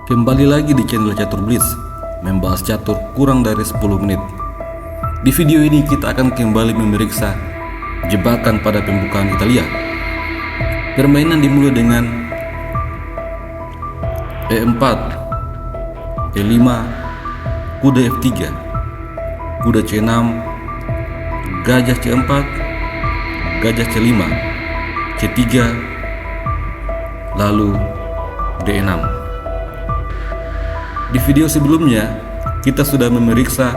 Kembali lagi di channel Catur Blitz, membahas catur kurang dari 10 menit. Di video ini kita akan kembali memeriksa jebakan pada pembukaan Italia. Permainan dimulai dengan E4, E5, kuda F3, kuda C6, gajah C4, gajah C5, C3, lalu D6. Di video sebelumnya, kita sudah memeriksa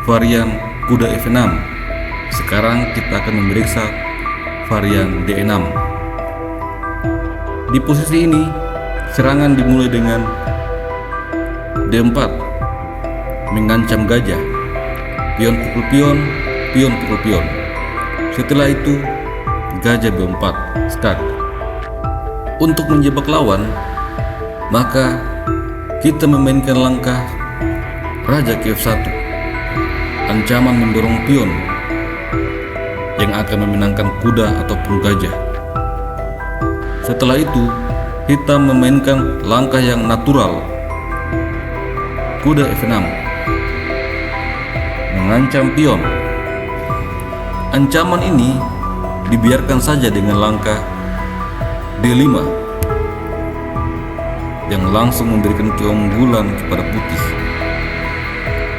varian kuda F6. Sekarang kita akan memeriksa varian D6. Di posisi ini, serangan dimulai dengan D4, mengancam gajah, pion pukul pion, pion pukul pion. Setelah itu, gajah B4, skak. Untuk menjebak lawan, maka kita memainkan langkah raja ke F1, ancaman mendorong pion yang akan memenangkan kuda ataupun gajah. Setelah itu, hitam memainkan langkah yang natural, kuda F6, mengancam pion. Ancaman ini dibiarkan saja dengan langkah D5 yang langsung memberikan keunggulan kepada putih.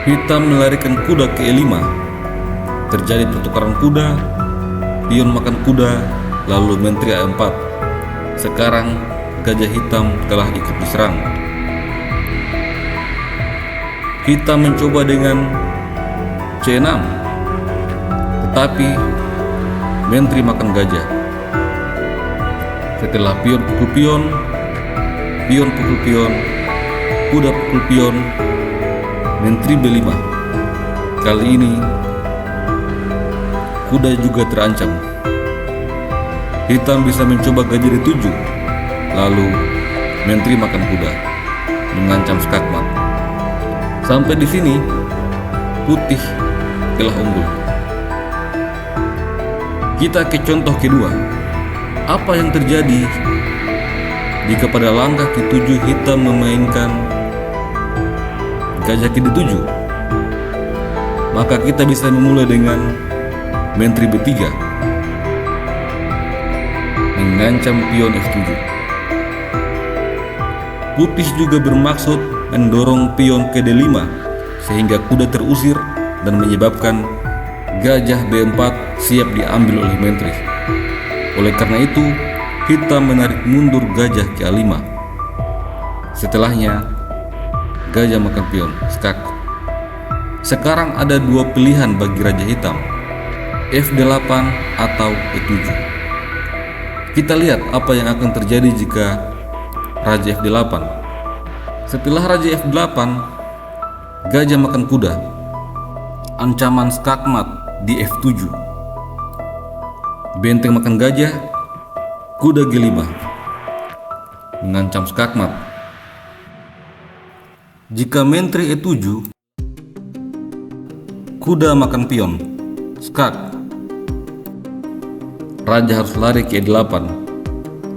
Hitam melarikan kuda ke E5. Terjadi pertukaran kuda, pion makan kuda, lalu menteri A4. Sekarang gajah hitam telah ikut diserang. Hitam mencoba dengan C6, tetapi menteri makan gajah. Setelah pion pukul pion, pion pukul pion, kuda pukul pion, menteri B5. Kali ini kuda juga terancam. Hitam bisa mencoba gajah D7, lalu menteri makan kuda, mengancam skakmat. Sampai di sini putih telah unggul. Kita ke contoh kedua. Apa yang terjadi jika pada langkah ke-7 hitam memainkan gajah ke D7? Maka kita bisa memulai dengan menteri B3, mengancam pion F7. Putih juga bermaksud mendorong pion ke D5 sehingga kuda terusir dan menyebabkan gajah B4 siap diambil oleh menteri. Oleh karena itu, hitam menarik mundur gajah ke A5. Setelahnya, gajah makan pion, skak. Sekarang ada dua pilihan bagi raja hitam, F8 atau E7. Kita lihat apa yang akan terjadi jika raja F8. Setelah raja F8, gajah makan kuda, ancaman skakmat di F7. Benteng makan gajah, kuda G5, mengancam skakmat. Jika menteri E7, kuda makan pion, skak. Raja harus lari ke E8.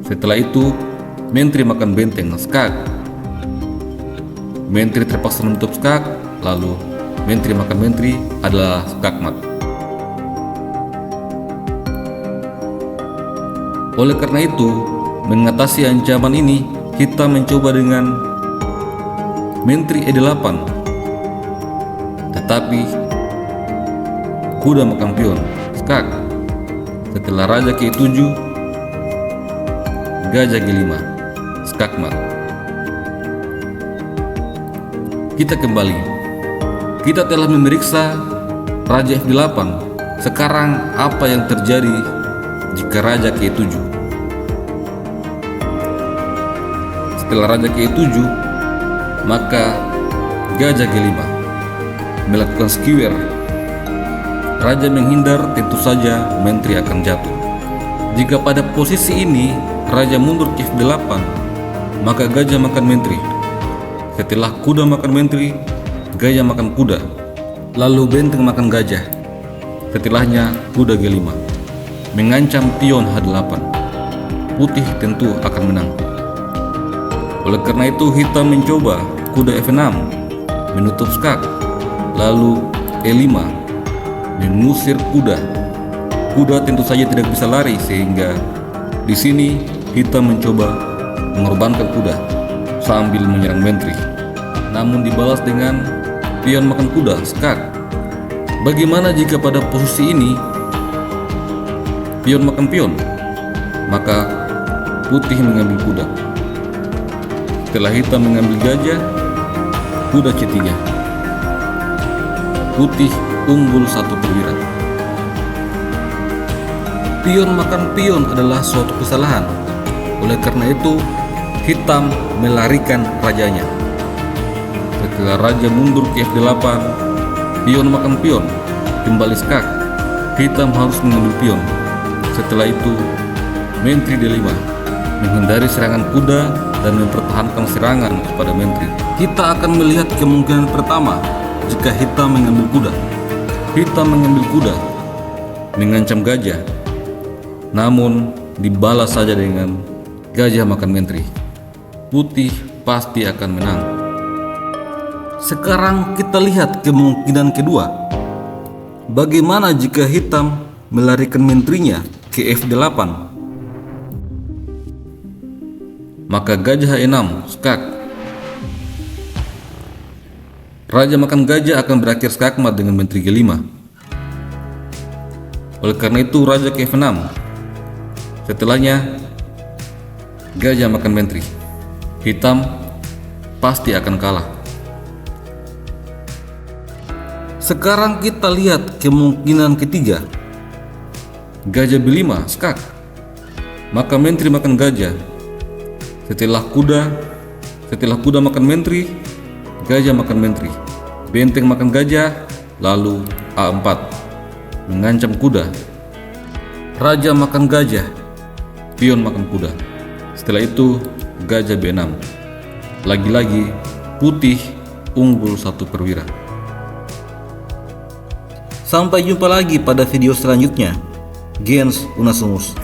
Setelah itu, menteri makan benteng, skak. Menteri terpaksa menutup skak, lalu menteri makan menteri adalah skakmat. Oleh karena itu, mengatasi ancaman ini, hitam mencoba dengan menteri E8. Tetapi kuda makan pion, skak. Setelah raja ke E7, gajah G5, skakmat. Kita kembali. Kita telah memeriksa raja F8. Sekarang apa yang terjadi jika raja ke E7? Setelah raja ke E7, maka gajah G5 melakukan skewer. Raja menghindar, tentu saja menteri akan jatuh. Jika pada posisi ini raja mundur ke F8, maka gajah makan menteri. Setelah kuda makan menteri, gajah makan kuda, lalu benteng makan gajah. Setelahnya kuda G5, mengancam pion H8. Putih tentu akan menang. Oleh karena itu hitam mencoba kuda F6 menutup skak, lalu E5 mengusir kuda. Kuda tentu saja tidak bisa lari, sehingga di sini hitam mencoba mengorbankan kuda sambil menyerang menteri. Namun dibalas dengan pion makan kuda skak. Bagaimana jika pada posisi ini pion makan pion? Maka putih mengambil kuda. Setelah hitam mengambil gajah, kuda C3. Putih unggul 1 perwira. Pion makan pion adalah suatu kesalahan. Oleh karena itu, hitam melarikan rajanya. Setelah raja mundur ke F8, pion makan pion, kembali skak. Hitam harus mengambil pion. Setelah itu, menteri D5 menghindari serangan kuda dan mempertahankan serangan kepada menteri. Kita akan melihat kemungkinan pertama jika hitam mengambil kuda. Hitam mengambil kuda, mengancam gajah, namun dibalas saja dengan gajah makan menteri. Putih pasti akan menang. Sekarang kita lihat kemungkinan kedua. Bagaimana jika hitam melarikan menterinya ke F8? Maka gajah E6 skak. Raja makan gajah akan berakhir skakmat dengan menteri G5. Oleh karena itu raja ke F6. Setelahnya gajah makan menteri. Hitam pasti akan kalah. Sekarang kita lihat kemungkinan ketiga. Gajah B5 skak. Maka menteri makan gajah. Setelah kuda makan menteri, gajah makan menteri. Benteng makan gajah, lalu A4 mengancam kuda. Raja makan gajah, pion makan kuda. Setelah itu gajah B6. Lagi-lagi putih unggul 1 perwira. Sampai jumpa lagi pada video selanjutnya. Gens Unasumus.